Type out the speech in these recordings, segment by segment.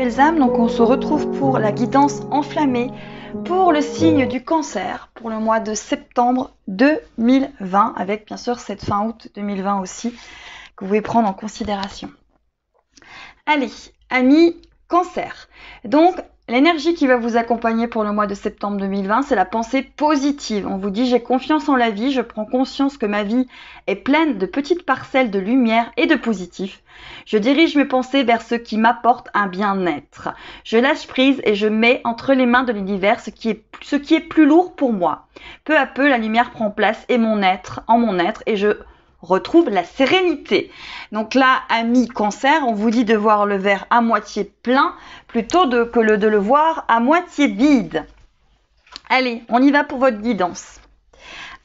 belles âmes, donc on se retrouve pour la guidance enflammée pour le signe du cancer pour le mois de septembre 2020 avec bien sûr cette fin août 2020 aussi que vous pouvez prendre en considération. Allez, amis cancer, donc l'énergie qui va vous accompagner pour le mois de septembre 2020, c'est la pensée positive. On vous dit j'ai confiance en la vie, je prends conscience que ma vie est pleine de petites parcelles de lumière et de positif. Je dirige mes pensées vers ce qui m'apporte un bien-être. Je lâche prise et je mets entre les mains de l'univers ce qui est plus lourd pour moi. Peu à peu, la lumière prend place en mon être et je retrouve la sérénité. Donc là, amis cancer, on vous dit de voir le verre à moitié plein plutôt de le voir à moitié vide. Allez, on y va pour votre guidance.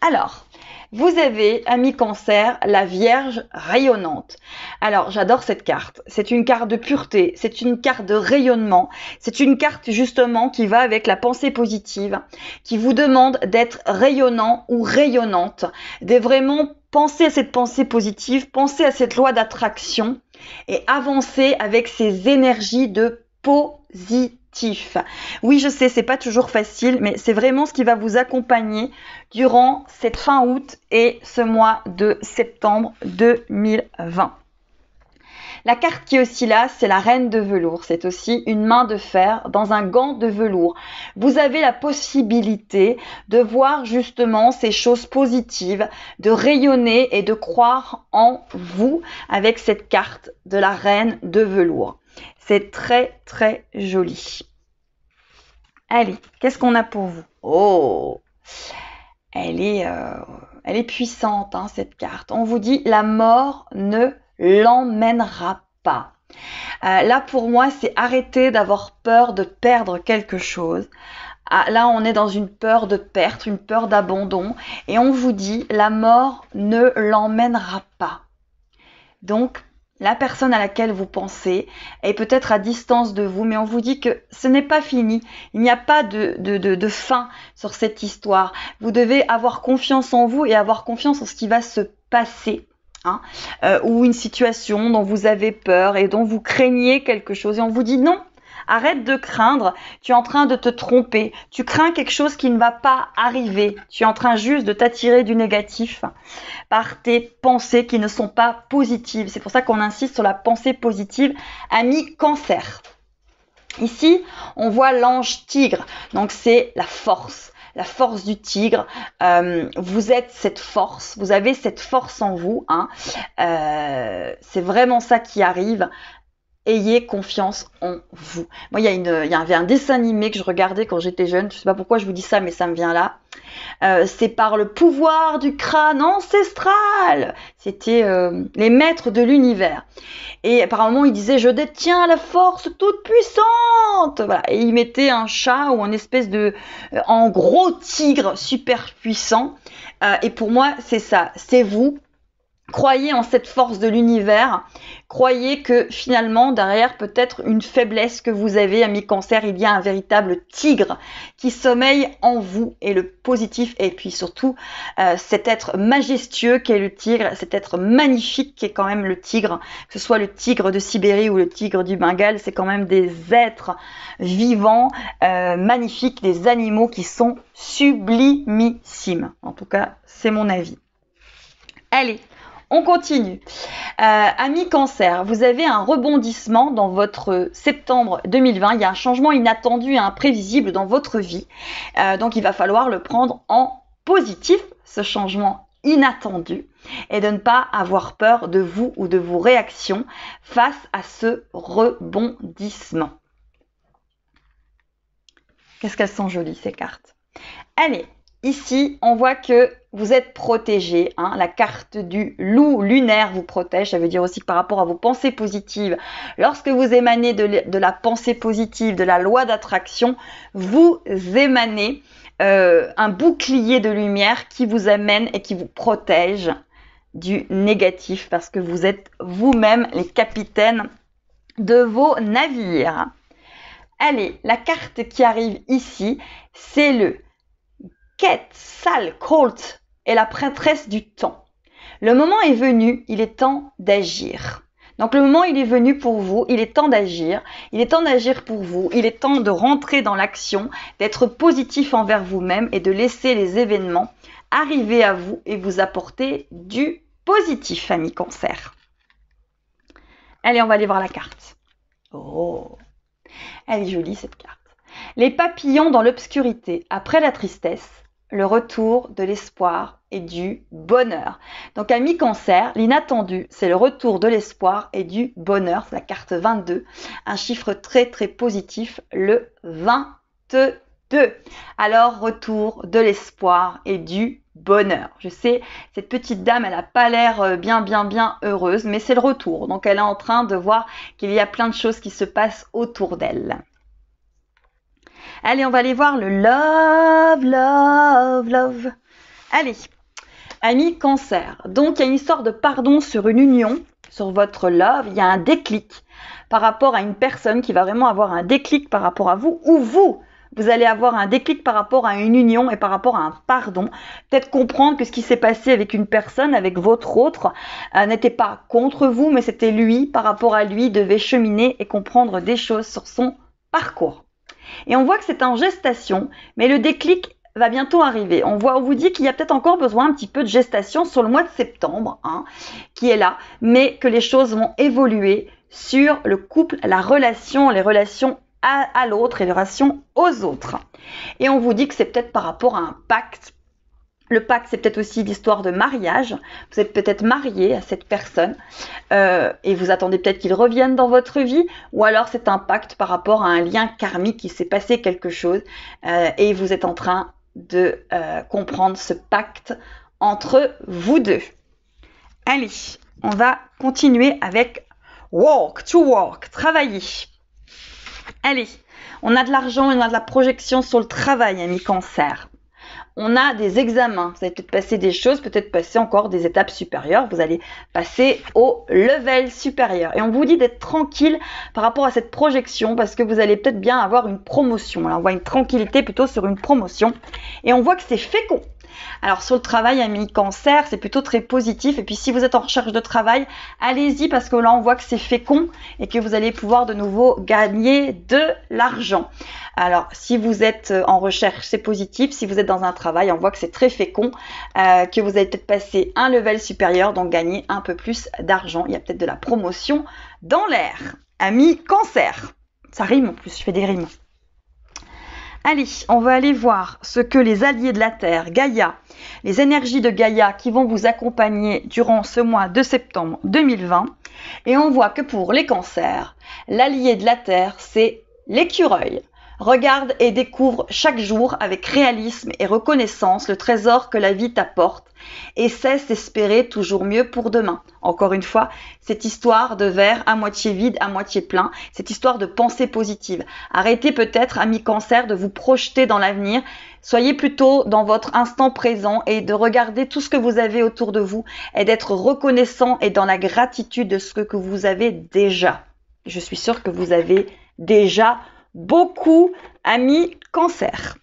Alors, vous avez, amis cancer, la Vierge rayonnante. Alors, j'adore cette carte. C'est une carte de pureté, c'est une carte de rayonnement, c'est une carte justement qui va avec la pensée positive, qui vous demande d'être rayonnant ou rayonnante, de vraiment penser à cette pensée positive, penser à cette loi d'attraction et avancer avec ces énergies de positif. Oui, je sais, c'est pas toujours facile, mais c'est vraiment ce qui va vous accompagner durant cette fin août et ce mois de septembre 2020. La carte qui est aussi là, c'est la reine de velours. C'est aussi une main de fer dans un gant de velours. Vous avez la possibilité de voir justement ces choses positives, de rayonner et de croire en vous avec cette carte de la reine de velours. C'est très, très joli. Allez, qu'est-ce qu'on a pour vous? Oh, elle est puissante, hein, cette carte. On vous dit, la mort ne l'emmènera pas. Là, pour moi, c'est arrêter d'avoir peur de perdre quelque chose. Là, on est dans une peur de perte, une peur d'abandon. Et on vous dit, la mort ne l'emmènera pas. Donc, la personne à laquelle vous pensez est peut-être à distance de vous, mais on vous dit que ce n'est pas fini. Il n'y a pas de fin sur cette histoire. Vous devez avoir confiance en vous et avoir confiance en ce qui va se passer. Ou une situation dont vous avez peur et dont vous craignez quelque chose. Et on vous dit non, arrête de craindre, tu es en train de te tromper. Tu crains quelque chose qui ne va pas arriver. Tu es en train juste de t'attirer du négatif par tes pensées qui ne sont pas positives. C'est pour ça qu'on insiste sur la pensée positive, ami cancer. Ici, on voit l'ange tigre, donc c'est la force du tigre. Vous êtes cette force, vous avez cette force en vous. C'est vraiment ça qui arrive. Ayez confiance en vous. Moi, il y avait un dessin animé que je regardais quand j'étais jeune. Je ne sais pas pourquoi je vous dis ça, mais ça me vient là. C'est par le pouvoir du crâne ancestral. C'était les maîtres de l'univers. Et apparemment, il disait « Je détiens la force toute puissante ». Voilà. Et il mettait un chat ou une espèce en gros tigre super puissant. Et pour moi, c'est ça. C'est vous. Croyez en cette force de l'univers, croyez que finalement derrière peut-être une faiblesse que vous avez, ami cancer, il y a un véritable tigre qui sommeille en vous et le positif et puis surtout cet être majestueux qu'est le tigre, cet être magnifique qui est quand même le tigre, que ce soit le tigre de Sibérie ou le tigre du Bengale, c'est quand même des êtres vivants, magnifiques, des animaux qui sont sublimissimes. En tout cas, c'est mon avis. Allez, on continue. Amis cancer, vous avez un rebondissement dans votre septembre 2020. Il y a un changement inattendu et imprévisible dans votre vie. Donc, il va falloir le prendre en positif, ce changement inattendu, et de ne pas avoir peur de vous ou de vos réactions face à ce rebondissement. Qu'est-ce qu'elles sont jolies, ces cartes. Allez. Ici, on voit que vous êtes protégé. La carte du loup lunaire vous protège. Ça veut dire aussi que par rapport à vos pensées positives, lorsque vous émanez de la pensée positive, de la loi d'attraction, vous émanez un bouclier de lumière qui vous amène et qui vous protège du négatif parce que vous êtes vous-même les capitaines de vos navires. Allez, la carte qui arrive ici, c'est le Quetzalcoatl est la prêtresse du temps. Le moment est venu, il est temps d'agir. Donc le moment, il est venu pour vous, il est temps d'agir, il est temps d'agir pour vous, il est temps de rentrer dans l'action, d'être positif envers vous-même et de laisser les événements arriver à vous et vous apporter du positif, ami Cancer. Allez, on va aller voir la carte. Oh, elle est jolie cette carte. Les papillons dans l'obscurité, après la tristesse, le retour de l'espoir et du bonheur. Donc, ami Cancer, l'inattendu, c'est le retour de l'espoir et du bonheur. C'est la carte 22, un chiffre très très positif, le 22. Alors, retour de l'espoir et du bonheur. Je sais, cette petite dame, elle n'a pas l'air bien heureuse, mais c'est le retour. Donc, elle est en train de voir qu'il y a plein de choses qui se passent autour d'elle. Allez, on va aller voir le love. Allez, ami Cancer. Donc, il y a une histoire de pardon sur une union, sur votre love. Il y a un déclic par rapport à une personne qui va vraiment avoir un déclic par rapport à vous, ou vous allez avoir un déclic par rapport à une union et par rapport à un pardon. Peut-être comprendre que ce qui s'est passé avec une personne, avec votre autre, n'était pas contre vous, mais c'était lui, par rapport à lui, devait cheminer et comprendre des choses sur son parcours. Et on voit que c'est en gestation, mais le déclic va bientôt arriver. On vous dit qu'il y a peut-être encore besoin un petit peu de gestation sur le mois de septembre, qui est là, mais que les choses vont évoluer sur le couple, la relation, les relations à l'autre et les relations aux autres. Et on vous dit que c'est peut-être par rapport à un pacte. Le pacte, c'est peut-être aussi l'histoire de mariage. Vous êtes peut-être marié à cette personne et vous attendez peut-être qu'il revienne dans votre vie, ou alors c'est un pacte par rapport à un lien karmique, qui s'est passé quelque chose et vous êtes en train de comprendre ce pacte entre vous deux. Allez, on va continuer avec work, to work, travailler. Allez, on a de l'argent et on a de la projection sur le travail, ami Cancer. On a des examens, vous allez peut-être passer des choses, peut-être passer encore des étapes supérieures, vous allez passer au level supérieur. Et on vous dit d'être tranquille par rapport à cette projection, parce que vous allez peut-être bien avoir une promotion. Alors on voit une tranquillité plutôt sur une promotion, et on voit que c'est fécond. Alors sur le travail, ami Cancer, c'est plutôt très positif. Et puis si vous êtes en recherche de travail, allez-y, parce que là on voit que c'est fécond et que vous allez pouvoir de nouveau gagner de l'argent. Alors si vous êtes en recherche, c'est positif. Si vous êtes dans un travail, on voit que c'est très fécond, que vous allez peut-être passer un level supérieur, donc gagner un peu plus d'argent. Il y a peut-être de la promotion dans l'air. Ami Cancer, ça rime en plus, je fais des rimes. Allez, on va aller voir ce que les alliés de la Terre, Gaïa, les énergies de Gaïa qui vont vous accompagner durant ce mois de septembre 2020. Et on voit que pour les cancers, l'allié de la Terre, c'est l'écureuil. Regarde et découvre chaque jour avec réalisme et reconnaissance le trésor que la vie t'apporte et cesse d'espérer toujours mieux pour demain. Encore une fois, cette histoire de verre à moitié vide, à moitié plein, cette histoire de pensée positive. Arrêtez peut-être, amis Cancer, de vous projeter dans l'avenir. Soyez plutôt dans votre instant présent et de regarder tout ce que vous avez autour de vous et d'être reconnaissant et dans la gratitude de ce que vous avez déjà. Je suis sûre que vous avez déjà beaucoup, amis Cancer.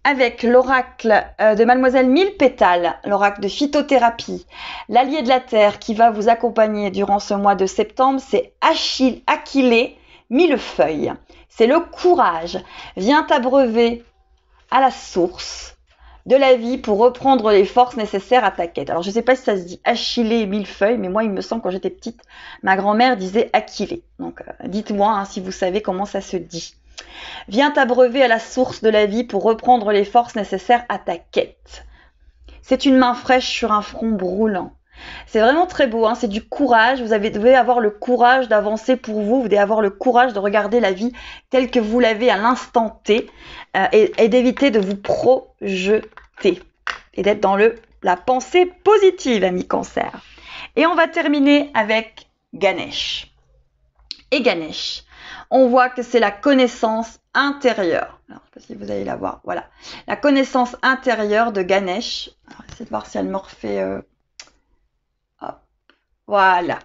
Avec l'oracle de Mademoiselle Mille Pétales, l'oracle de phytothérapie, l'allié de la Terre qui va vous accompagner durant ce mois de septembre, c'est Achillée Millefeuille. C'est le courage. Viens t'abreuver à la source de la vie pour reprendre les forces nécessaires à ta quête. Alors je ne sais pas si ça se dit Achillée et Millefeuille, mais moi il me semble quand j'étais petite, ma grand-mère disait Achillée. Donc dites-moi si vous savez comment ça se dit. Viens t'abreuver à la source de la vie pour reprendre les forces nécessaires à ta quête. C'est une main fraîche sur un front brûlant. C'est vraiment très beau, c'est du courage. Vous devez avoir le courage d'avancer pour vous. Vous devez avoir le courage de regarder la vie telle que vous l'avez à l'instant T et d'éviter de vous projeter et d'être dans la pensée positive, amis Cancer. Et on va terminer avec Ganesh. Et Ganesh, on voit que c'est la connaissance intérieure. Alors, je ne sais pas si vous allez la voir. Voilà. La connaissance intérieure de Ganesh. Alors, essayez de voir si elle me refait... Hop. Voilà.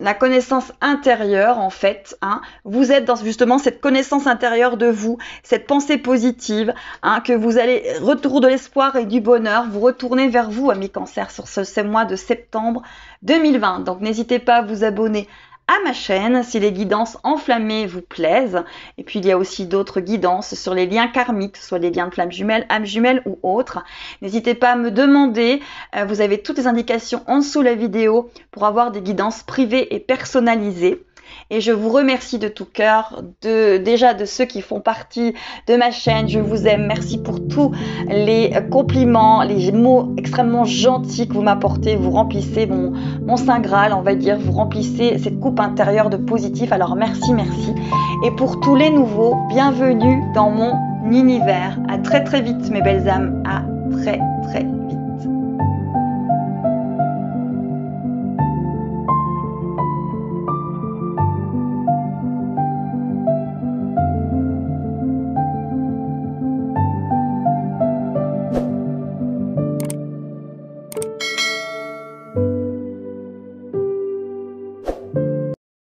la connaissance intérieure en fait, hein. Vous êtes dans justement cette connaissance intérieure de vous, cette pensée positive, hein, que vous allez, retour de l'espoir et du bonheur, vous retournez vers vous, amis Cancer, sur ce mois de septembre 2020. Donc n'hésitez pas à vous abonner à ma chaîne si les guidances enflammées vous plaisent. Et puis il y a aussi d'autres guidances sur les liens karmiques, soit les liens de flammes jumelles, âmes jumelles ou autres. N'hésitez pas à me demander, vous avez toutes les indications en dessous de la vidéo pour avoir des guidances privées et personnalisées. Et je vous remercie de tout cœur, déjà de ceux qui font partie de ma chaîne. Je vous aime. Merci pour tous les compliments, les mots extrêmement gentils que vous m'apportez. Vous remplissez mon Saint Graal, on va dire. Vous remplissez cette coupe intérieure de positif. Alors merci, merci. Et pour tous les nouveaux, bienvenue dans mon univers. À très très vite mes belles âmes. À très très vite.